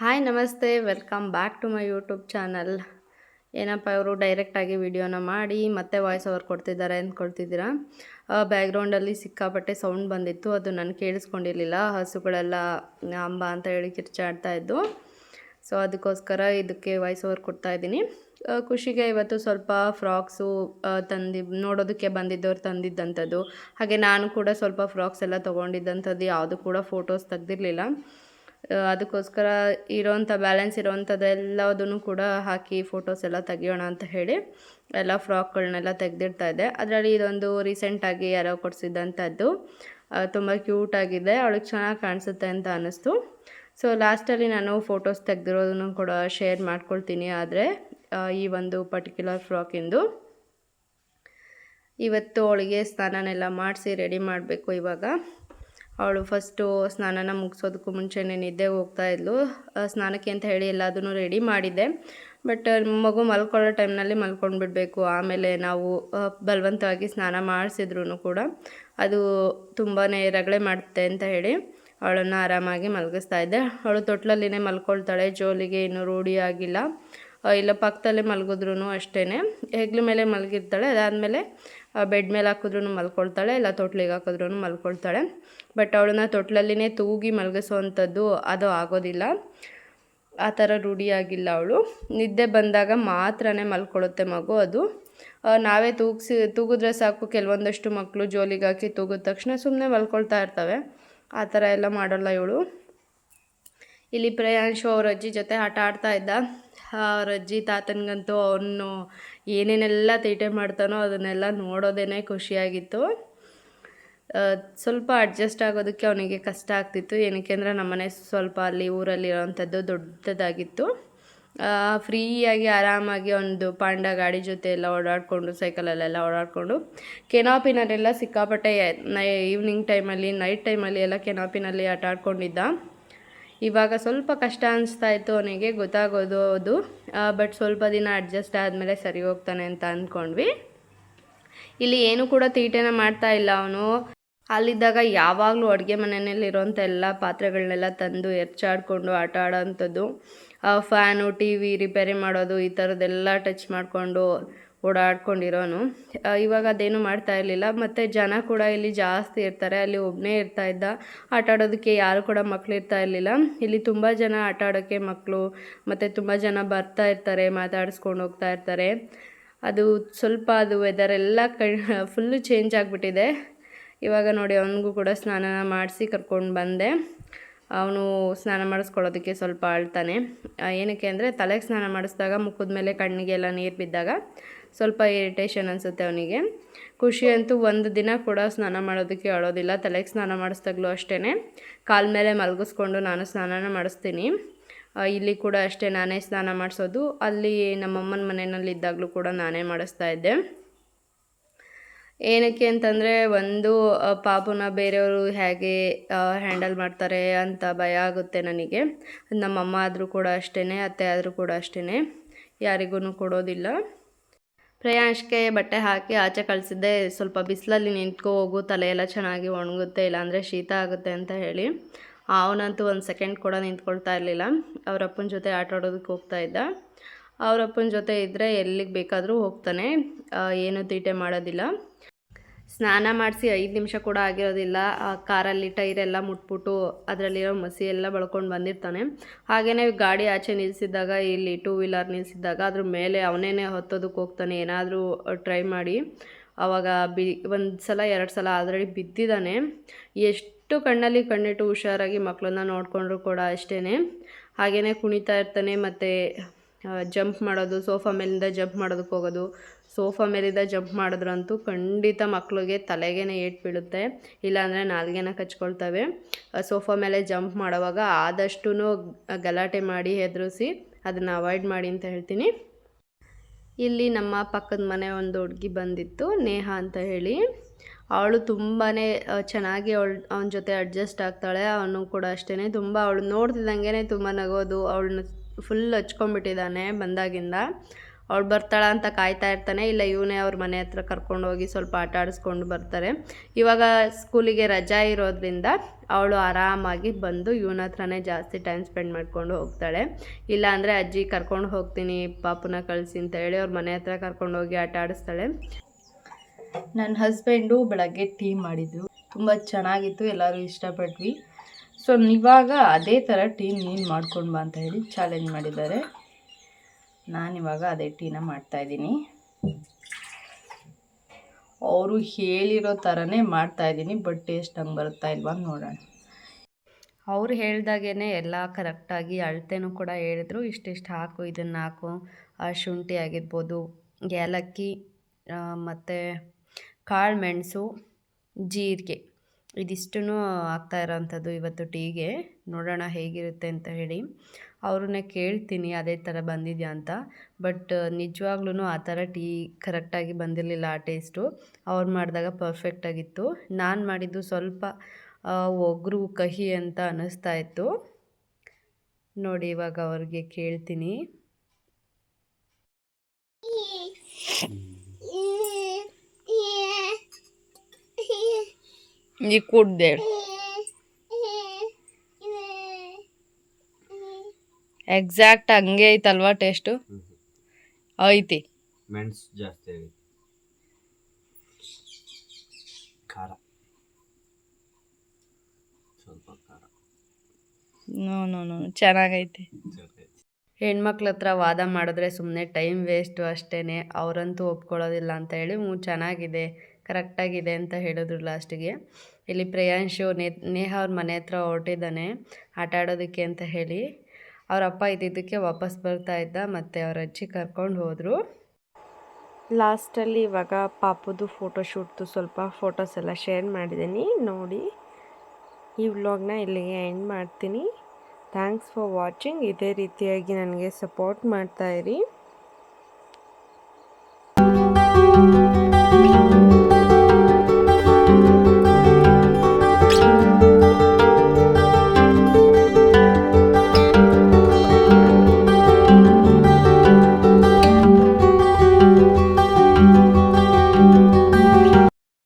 Hi ನಮಸ್ತೆ, welcome back to my YouTube channel. ಏನಪ್ಪ ಇವರು ಡೈರೆಕ್ಟಾಗಿ ವಿಡಿಯೋನ ಮಾಡಿ ಮತ್ತೆ ವಾಯ್ಸ್ ಓವರ್ ಕೊಡ್ತಿದ್ದಾರೆ ಅಂದ್ಕೊಳ್ತಿದ್ದೀರಾ. ಬ್ಯಾಕ್ಗ್ರೌಂಡಲ್ಲಿ ಸಿಕ್ಕಾಪಟ್ಟೆ ಸೌಂಡ್ ಬಂದಿತ್ತು, ಅದು ನಾನು ಕೇಳಿಸ್ಕೊಂಡಿರಲಿಲ್ಲ. ಹಸುಗಳೆಲ್ಲ ಅಂಬ ಅಂತ ಹೇಳಿ ಕಿರ್ಚಾಡ್ತಾ ಇದ್ದು. ಸೊ ಅದಕ್ಕೋಸ್ಕರ ಇದಕ್ಕೆ ವಾಯ್ಸ್ ಓವರ್ ಕೊಡ್ತಾಯಿದ್ದೀನಿ. ಖುಷಿಗೆ ಇವತ್ತು ಸ್ವಲ್ಪ ಫ್ರಾಕ್ಸು ನೋಡೋದಕ್ಕೆ ಬಂದಿದ್ದವ್ರು ತಂದಿದ್ದಂಥದ್ದು, ಹಾಗೆ ನಾನು ಕೂಡ ಸ್ವಲ್ಪ ಫ್ರಾಕ್ಸ್ ಎಲ್ಲ ತೊಗೊಂಡಿದ್ದಂಥದ್ದು ಯಾವುದು ಕೂಡ ಫೋಟೋಸ್ ತೆಗ್ದಿರಲಿಲ್ಲ. ಅದಕ್ಕೋಸ್ಕರ ಬ್ಯಾಲೆನ್ಸ್ ಇರೋವಂಥದ್ದೆಲ್ಲದನ್ನು ಕೂಡ ಹಾಕಿ ಫೋಟೋಸ್ ಎಲ್ಲ ತೆಗಿಯೋಣ ಅಂತ ಹೇಳಿ ಎಲ್ಲ ಫ್ರಾಕ್ಗಳನ್ನೆಲ್ಲ ತೆಗೆದಿಡ್ತಾ ಇದ್ದೆ. ಅದರಲ್ಲಿ ಇದೊಂದು ರೀಸೆಂಟಾಗಿ ಯಾರೋ ಕೊಡಿಸಿದ್ದಂಥದ್ದು ತುಂಬ ಕ್ಯೂಟಾಗಿದೆ, ಅವಳಿಗೆ ಚೆನ್ನಾಗಿ ಕಾಣಿಸುತ್ತೆ ಅಂತ ಅನ್ನಿಸ್ತು. ಸೊ ಲಾಸ್ಟಲ್ಲಿ ನಾನು ಫೋಟೋಸ್ ತೆಗೆದಿರೋದನ್ನು ಕೂಡ ಶೇರ್ ಮಾಡ್ಕೊಳ್ತೀನಿ. ಆದರೆ ಈ ಒಂದು ಪರ್ಟಿಕ್ಯುಲರ್ ಫ್ರಾಕಿಂದು ಇವತ್ತು ಅವಳಿಗೆ ಸ್ನಾನನೆಲ್ಲ ಮಾಡಿಸಿ ರೆಡಿ ಮಾಡಬೇಕು. ಇವಾಗ ಅವಳು ಫಸ್ಟು ಸ್ನಾನನ ಮುಗಿಸೋದಕ್ಕೂ ಮುಂಚೆನೇ ನಿದ್ದೆಗೆ ಹೋಗ್ತಾಯಿದ್ಲು. ಸ್ನಾನಕ್ಕೆ ಅಂತ ಹೇಳಿ ಎಲ್ಲದನ್ನು ರೆಡಿ ಮಾಡಿದ್ದೆ. ಬಟ್ ಮಗು ಮಲ್ಕೊಳ್ಳೋ ಟೈಮ್ನಲ್ಲಿ ಮಲ್ಕೊಂಡ್ಬಿಡ್ಬೇಕು. ಆಮೇಲೆ ನಾವು ಬಲವಂತವಾಗಿ ಸ್ನಾನ ಮಾಡಿಸಿದ್ರು ಕೂಡ ಅದು ತುಂಬಾ ರಗಳೆ ಮಾಡುತ್ತೆ ಅಂತ ಹೇಳಿ ಅವಳನ್ನು ಆರಾಮಾಗಿ ಮಲಗಿಸ್ತಾ ಇದ್ದೆ. ಅವಳು ತೊಟ್ಲಲ್ಲಿನೇ ಮಲ್ಕೊಳ್ತಾಳೆ, ಜೋಲಿಗೆ ಇನ್ನೂ ರೂಢಿ ಆಗಿಲ್ಲ. ಇಲ್ಲ ಪಕ್ಕದಲ್ಲೇ ಮಲಗಿದ್ರೂ ಅಷ್ಟೇ, ಹೆಗ್ಲ ಮೇಲೆ ಮಲಗಿರ್ತಾಳೆ. ಅದಾದಮೇಲೆ ಬೆಡ್ ಮೇಲೆ ಹಾಕಿದ್ರೂ ಮಲ್ಕೊಳ್ತಾಳೆ, ಇಲ್ಲ ತೊಟ್ಲಿಗೆ ಹಾಕಿದ್ರೂ ಮಲ್ಕೊಳ್ತಾಳೆ. ಬಟ್ ಅವಳನ್ನ ತೊಟ್ಲಲ್ಲಿನೇ ತೂಗಿ ಮಲಗಿಸೋವಂಥದ್ದು ಅದು ಆಗೋದಿಲ್ಲ, ಆ ಥರ ರೂಢಿಯಾಗಿಲ್ಲ ಅವಳು. ನಿದ್ದೆ ಬಂದಾಗ ಮಾತ್ರನೇ ಮಲ್ಕೊಳ್ಳುತ್ತೆ ಮಗು. ಅದು ನಾವೇ ತೂಗಿದ್ರೆ ಸಾಕು. ಕೆಲವೊಂದಷ್ಟು ಮಕ್ಕಳು ಜೋಲಿಗೆ ಹಾಕಿ ತೂಗಿದ ತಕ್ಷಣ ಸುಮ್ಮನೆ ಮಲ್ಕೊಳ್ತಾ ಇರ್ತವೆ, ಆ ಥರ ಎಲ್ಲ ಮಾಡೋಲ್ಲ ಇವಳು. ಇಲ್ಲಿ ಪ್ರೇಯಾಂಶು ಅವ್ರ ಅಜ್ಜಿ ಜೊತೆ ಆಟ ಆಡ್ತಾ ಇದ್ದ. ಅವ್ರ ಅಜ್ಜಿ ತಾತನಿಗಂತೂ ಅವನು ಏನೇನೆಲ್ಲ ತೀಟೆ ಮಾಡ್ತಾನೋ ಅದನ್ನೆಲ್ಲ ನೋಡೋದೇ ಖುಷಿಯಾಗಿತ್ತು. ಸ್ವಲ್ಪ ಅಡ್ಜಸ್ಟ್ ಆಗೋದಕ್ಕೆ ಅವನಿಗೆ ಕಷ್ಟ ಆಗ್ತಿತ್ತು. ಏನಕ್ಕೆ ಅಂದರೆ ನಮ್ಮನೆ ಸ್ವಲ್ಪ ಅಲ್ಲಿ ಊರಲ್ಲಿರೋವಂಥದ್ದು ದೊಡ್ಡದಾಗಿತ್ತು. ಫ್ರೀಯಾಗಿ ಆರಾಮಾಗಿ ಒಂದು ಪಾಂಡ ಗಾಡಿ ಜೊತೆ ಎಲ್ಲ ಓಡಾಡಿಕೊಂಡು, ಸೈಕಲಲ್ಲೆಲ್ಲ ಓಡಾಡಿಕೊಂಡು, ಕೆನಾಪಿನಲ್ಲೆಲ್ಲ ಸಿಕ್ಕಾಪಟ್ಟೆ ಈವ್ನಿಂಗ್ ಟೈಮಲ್ಲಿ, ನೈಟ್ ಟೈಮಲ್ಲಿ ಎಲ್ಲ ಕೆನಾಪಿನಲ್ಲಿ ಆಟ ಆಡ್ಕೊಂಡಿದ್ದ. ಇವಾಗ ಸ್ವಲ್ಪ ಕಷ್ಟ ಅನಿಸ್ತಾ ಇತ್ತು ಅವನಿಗೆ, ಗೊತ್ತಾಗೋದು ಅದು. ಬಟ್ ಸ್ವಲ್ಪ ದಿನ ಅಡ್ಜಸ್ಟ್ ಆದಮೇಲೆ ಸರಿ ಹೋಗ್ತಾನೆ ಅಂತ ಅಂದ್ಕೊಂಡ್ವಿ. ಇಲ್ಲಿ ಏನು ಕೂಡ ತೀಟೆನ ಮಾಡ್ತಾ ಇಲ್ಲ ಅವನು. ಅಲ್ಲಿದ್ದಾಗ ಯಾವಾಗಲೂ ಅಡುಗೆ ಮನೆಯಲ್ಲಿರೋಂಥ ಎಲ್ಲ ಪಾತ್ರೆಗಳನ್ನೆಲ್ಲ ತಂದು ಎರ್ಚಾಡಿಕೊಂಡು ಆಟ ಆಡೋವಂಥದ್ದು, ಫ್ಯಾನು, ಟಿ ವಿ ರಿಪೇರಿ ಮಾಡೋದು, ಈ ಥರದ್ದೆಲ್ಲ ಟಚ್ ಮಾಡಿಕೊಂಡು ಓಡಾಡ್ಕೊಂಡಿರೋನು. ಇವಾಗ ಅದೇನು ಮಾಡ್ತಾ ಇರಲಿಲ್ಲ. ಮತ್ತು ಜನ ಕೂಡ ಇಲ್ಲಿ ಜಾಸ್ತಿ ಇರ್ತಾರೆ, ಅಲ್ಲಿ ಒಬ್ಬನೇ ಇರ್ತಾಯಿದ್ದ. ಆಟ ಆಡೋದಕ್ಕೆ ಯಾರು ಕೂಡ ಮಕ್ಕಳು ಇರ್ತಾ ಇರಲಿಲ್ಲ. ಇಲ್ಲಿ ತುಂಬ ಜನ ಆಟ ಆಡೋಕ್ಕೆ ಮಕ್ಕಳು ಮತ್ತು ತುಂಬ ಜನ ಬರ್ತಾ ಇರ್ತಾರೆ, ಮಾತಾಡಿಸ್ಕೊಂಡು ಹೋಗ್ತಾ ಇರ್ತಾರೆ. ಅದು ಸ್ವಲ್ಪ ವೆದರೆಲ್ಲ ಫುಲ್ಲು ಚೇಂಜ್ ಆಗಿಬಿಟ್ಟಿದೆ. ಇವಾಗ ನೋಡಿ ಅವನಿಗೂ ಕೂಡ ಸ್ನಾನ ಮಾಡಿಸಿ ಕರ್ಕೊಂಡು ಬಂದೆ. ಅವನು ಸ್ನಾನ ಮಾಡಿಸ್ಕೊಳ್ಳೋದಕ್ಕೆ ಸ್ವಲ್ಪ ಅಳ್ತಾನೆ. ಏನಕ್ಕೆ ಅಂದರೆ ತಲೆಗೆ ಸ್ನಾನ ಮಾಡಿಸಿದಾಗ ಮುಖದ ಮೇಲೆ ಕಣ್ಣಿಗೆಲ್ಲ ನೀರು ಬಿದ್ದಾಗ ಸ್ವಲ್ಪ ಇರಿಟೇಷನ್ ಅನಿಸುತ್ತೆ ಅವನಿಗೆ. ಖುಷಿ ಅಂತೂ ಒಂದು ದಿನ ಕೂಡ ಸ್ನಾನ ಮಾಡೋದಕ್ಕೆ ಅಳೋದಿಲ್ಲ. ತಲೆಗೆ ಸ್ನಾನ ಮಾಡಿಸ್ದಾಗಲೂ ಅಷ್ಟೇ ಕಾಲ ಮೇಲೆ ಮಲಗಿಸ್ಕೊಂಡು ನಾನು ಸ್ನಾನ ಮಾಡಿಸ್ತೀನಿ. ಇಲ್ಲಿ ಕೂಡ ಅಷ್ಟೇ ನಾನೇ ಸ್ನಾನ ಮಾಡಿಸೋದು. ಅಲ್ಲಿ ನಮ್ಮಮ್ಮನ ಮನೆಯಲ್ಲಿದ್ದಾಗಲೂ ಕೂಡ ನಾನೇ ಮಾಡಿಸ್ತಾ ಇದ್ದೆ. ಏನಕ್ಕೆ ಅಂತಂದರೆ ಒಂದು ಪಾಪುನ ಬೇರೆಯವರು ಹೇಗೆ ಹ್ಯಾಂಡಲ್ ಮಾಡ್ತಾರೆ ಅಂತ ಭಯ ಆಗುತ್ತೆ ನನಗೆ. ನಮ್ಮಮ್ಮ ಆದರೂ ಕೂಡ ಅಷ್ಟೇ, ಅತ್ತೆ ಆದರೂ ಕೂಡ ಅಷ್ಟೇ, ಯಾರಿಗೂ ಕೊಡೋದಿಲ್ಲ. ಪ್ರೇಯಾಂಶ್ಗೆ ಬಟ್ಟೆ ಹಾಕಿ ಆಚೆ ಕಳಿಸಿದ್ದೆ. ಸ್ವಲ್ಪ ಬಿಸಿಲಲ್ಲಿ ನಿಂತ್ಕೊ ಹೋಗು, ತಲೆ ಎಲ್ಲ ಚೆನ್ನಾಗಿ ಒಣಗುತ್ತೆ, ಇಲ್ಲಾಂದರೆ ಶೀತ ಆಗುತ್ತೆ ಅಂತ ಹೇಳಿ. ಅವನಂತೂ ಒಂದು ಸೆಕೆಂಡ್ ಕೂಡ ನಿಂತ್ಕೊಳ್ತಾ ಇರಲಿಲ್ಲ. ಅವರಪ್ಪನ ಜೊತೆ ಆಟ ಆಡೋದಕ್ಕೆ ಹೋಗ್ತಾ ಇದ್ದ. ಅವರಪ್ಪನ ಜೊತೆ ಇದ್ದರೆ ಎಲ್ಲಿಗೆ ಬೇಕಾದರೂ ಹೋಗ್ತಾನೆ, ಏನೂ ತೀಟೆ ಮಾಡೋದಿಲ್ಲ. ಸ್ನಾನ ಮಾಡಿಸಿ 5 ನಿಮಿಷ ಕೂಡ ಆಗಿರೋದಿಲ್ಲ, ಕಾರಲ್ಲಿ ಟೈರೆಲ್ಲ ಮುಟ್ಬಿಟ್ಟು ಅದರಲ್ಲಿರೋ ಮಸಿ ಎಲ್ಲ ಬಳ್ಕೊಂಡು ಬಂದಿರ್ತಾನೆ. ಹಾಗೆಯೇ ಗಾಡಿ ಆಚೆ ನಿಲ್ಲಿಸಿದಾಗ, ಇಲ್ಲಿ 2 ವೀಲರ್ ನಿಲ್ಲಿಸಿದಾಗ ಅದ್ರ ಮೇಲೆ ಅವನೇ ಹತ್ತೋದಕ್ಕೆ ಹೋಗ್ತಾನೆ ಏನಾದರೂ ಟ್ರೈ ಮಾಡಿ. ಆವಾಗ ಒಂದು ಸಲ 2 ಸಲ ಆಲ್ರೆಡಿ ಬಿದ್ದಿದ್ದಾನೆ. ಎಷ್ಟು ಕಣ್ಣಲ್ಲಿ ಕಣ್ಣಿಟ್ಟು ಹುಷಾರಾಗಿ ಮಕ್ಕಳನ್ನ ನೋಡಿಕೊಂಡ್ರು ಕೂಡ ಅಷ್ಟೇ. ಹಾಗೆಯೇ ಕುಣಿತಾ ಇರ್ತಾನೆ. ಮತ್ತು ಜಂಪ್ ಮಾಡೋದು, ಸೋಫಾ ಮೇಲಿಂದ ಜಂಪ್ ಮಾಡೋದಕ್ಕೆ ಹೋಗೋದು. ಸೋಫಾ ಮೇಲಿಂದ ಜಂಪ್ ಮಾಡಿದ್ರಂತೂ ಖಂಡಿತ ಮಕ್ಕಳಿಗೆ ತಲೆಗೇ ಏಟು ಬೀಳುತ್ತೆ, ಇಲ್ಲಾಂದರೆ ನಾಲ್ಗೆನ ಕಚ್ಕೊಳ್ತವೆ. ಸೋಫಾ ಮೇಲೆ ಜಂಪ್ ಮಾಡೋವಾಗ ಆದಷ್ಟು ಗಲಾಟೆ ಮಾಡಿ ಹೆದರಿಸಿ ಅದನ್ನು ಅವಾಯ್ಡ್ ಮಾಡಿ ಅಂತ ಹೇಳ್ತೀನಿ. ಇಲ್ಲಿ ನಮ್ಮ ಪಕ್ಕದ ಮನೆ ಒಂದು ಹುಡುಗಿ ಬಂದಿತ್ತು, ನೇಹ ಅಂತ ಹೇಳಿ. ಅವಳು ತುಂಬಾ ಚೆನ್ನಾಗಿ ಅವನ ಜೊತೆ ಅಡ್ಜಸ್ಟ್ ಆಗ್ತಾಳೆ. ಅವನು ಕೂಡ ಅಷ್ಟೇ, ತುಂಬ ಅವಳು ನೋಡ್ತಿದ್ದಂಗೆ ತುಂಬ ನಗೋದು. ಅವಳನ್ನ ಫುಲ್ ಹಚ್ಕೊಂಡ್ಬಿಟ್ಟಿದ್ದಾನೆ ಬಂದಾಗಿಂದ. ಅವಳು ಬರ್ತಾಳ ಅಂತ ಕಾಯ್ತಾ ಇರ್ತಾನೆ, ಇಲ್ಲ ಇವನೇ ಅವ್ರ ಮನೆ ಹತ್ರ ಕರ್ಕೊಂಡೋಗಿ ಸ್ವಲ್ಪ ಆಟ ಆಡಿಸ್ಕೊಂಡು ಬರ್ತಾರೆ. ಇವಾಗ ಸ್ಕೂಲಿಗೆ ರಜಾ ಇರೋದ್ರಿಂದ ಅವಳು ಆರಾಮಾಗಿ ಬಂದು ಇವನ ಹತ್ರನೇ ಜಾಸ್ತಿ ಟೈಮ್ ಸ್ಪೆಂಡ್ ಮಾಡ್ಕೊಂಡು ಹೋಗ್ತಾಳೆ. ಇಲ್ಲ ಅಂದರೆ ಅಜ್ಜಿ ಕರ್ಕೊಂಡು ಹೋಗ್ತೀನಿ ಪಾಪುನ ಕಳಿಸಿ ಅಂತ ಹೇಳಿ ಅವ್ರ ಮನೆ ಹತ್ರ ಕರ್ಕೊಂಡೋಗಿ ಆಟ ಆಡಿಸ್ತಾಳೆ. ನನ್ನ ಹಸ್ಬೆಂಡು ಬೆಳಗ್ಗೆ ಟೀ ಮಾಡಿದ್ರು, ತುಂಬ ಚೆನ್ನಾಗಿತ್ತು, ಎಲ್ಲರೂ ಇಷ್ಟಪಟ್ವಿ. ಸೊ ಇವಾಗ ಅದೇ ಥರ ಟೀ ನೀನು ಮಾಡ್ಕೊಂಡು ಬಾ ಅಂತ ಹೇಳಿ ಚಾಲೆಂಜ್ ಮಾಡಿದ್ದಾರೆ. ನಾನಿವಾಗ ಅದೇ ಟೀನ ಮಾಡ್ತಾಯಿದ್ದೀನಿ. ಅವರು ಹೇಳಿರೋ ಥರನೇ ಮಾಡ್ತಾಯಿದ್ದೀನಿ, ಬಟ್ ಟೇಸ್ಟ್ ಹಂಗೆ ಬರುತ್ತಾ ಇಲ್ವಾ ನೋಡೋಣ. ಅವ್ರು ಹೇಳ್ದಾಗೇ ಎಲ್ಲ ಕರೆಕ್ಟಾಗಿ ಅಳತೆನೂ ಕೂಡ ಹೇಳಿದ್ರು. ಇಷ್ಟಿಷ್ಟು ಹಾಕು, ಇದನ್ನು ಹಾಕು, ಶುಂಠಿ ಆಗಿರ್ಬೋದು, ಏಲಕ್ಕಿ ಮತ್ತು ಕಾಳು ಮೆಣಸು, ಜೀರಿಗೆ, ಇದಿಷ್ಟೂ ಆಗ್ತಾ ಇರೋವಂಥದ್ದು ಇವತ್ತು ಟೀಗೆ. ನೋಡೋಣ ಹೇಗಿರುತ್ತೆ ಅಂತ ಹೇಳಿ. ಅವ್ರನ್ನೇ ಕೇಳ್ತೀನಿ ಅದೇ ಥರ ಬಂದಿದೆಯಾ ಅಂತ. ಬಟ್ ನಿಜವಾಗ್ಲೂ ಆ ಥರ ಟೀ ಕರೆಕ್ಟಾಗಿ ಬಂದಿರಲಿಲ್ಲ ಆ ಟೇಸ್ಟು. ಅವ್ರು ಮಾಡಿದಾಗ ಪರ್ಫೆಕ್ಟಾಗಿತ್ತು. ನಾನು ಮಾಡಿದ್ದು ಸ್ವಲ್ಪ ಒಗರು ಕಹಿ ಅಂತ ಅನ್ನಿಸ್ತಾ ಇತ್ತು. ನೋಡಿ ಇವಾಗ ಅವ್ರಿಗೆ ಕೇಳ್ತೀನಿ. ನೀ ಕುಡ್ದೆ ಎಕ್ಸಾಕ್ಟ್ ಹಂಗೆ ಐತಲ್ವಾ ಟೇಸ್ಟು? ಐತಿ. ಮೆಣಸು ಜಾಸ್ತಿ ಆಗೈತಿ, ಖಾರ ಸ್ವಲ್ಪ ಖಾರ. ನೋ ಚೆನ್ನಾಗೈತಿ. ಹೆಣ್ಮಕ್ಳ ಹತ್ರ ವಾದ ಮಾಡಿದ್ರೆ ಸುಮ್ಮನೆ ಟೈಮ್ ವೇಸ್ಟು ಅಷ್ಟೇ. ಅವರಂತೂ ಒಪ್ಕೊಳ್ಳೋದಿಲ್ಲ ಅಂತ ಹೇಳಿ ಚೆನ್ನಾಗಿದೆ, ಕರೆಕ್ಟಾಗಿದೆ ಅಂತ ಹೇಳಿದ್ರು ಲಾಸ್ಟಿಗೆ. ಇಲ್ಲಿ ಪ್ರಿಯಾಂಶು ನೇಹ ಅವ್ರ ಮನೆ ಹತ್ರ ಹೊರಟಿದ್ದಾನೆ ಆಟ ಆಡೋದಕ್ಕೆ ಅಂತ ಹೇಳಿ. ಅವ್ರ ಅಪ್ಪ ಇದ್ದಿದ್ದಕ್ಕೆ ವಾಪಸ್ ಬರ್ತಾ ಇದ್ದ, ಮತ್ತು ಅವ್ರ ಅಜ್ಜಿ ಕರ್ಕೊಂಡು ಹೋದರು. ಲಾಸ್ಟಲ್ಲಿ ಇವಾಗ ಪಾಪುದು ಫೋಟೋಶೂಟ್ದು ಸ್ವಲ್ಪ ಫೋಟೋಸ್ ಎಲ್ಲ ಶೇರ್ ಮಾಡಿದ್ದೀನಿ ನೋಡಿ. ಈ ವ್ಲಾಗ್ನ ಇಲ್ಲಿಗೆ ಎಂಡ್ ಮಾಡ್ತೀನಿ. Thanks for watching. ಇದೇ ರೀತಿಯಾಗಿ ನನಗೆ ಸಪೋರ್ಟ್ ಮಾಡ್ತಾಯಿರಿ.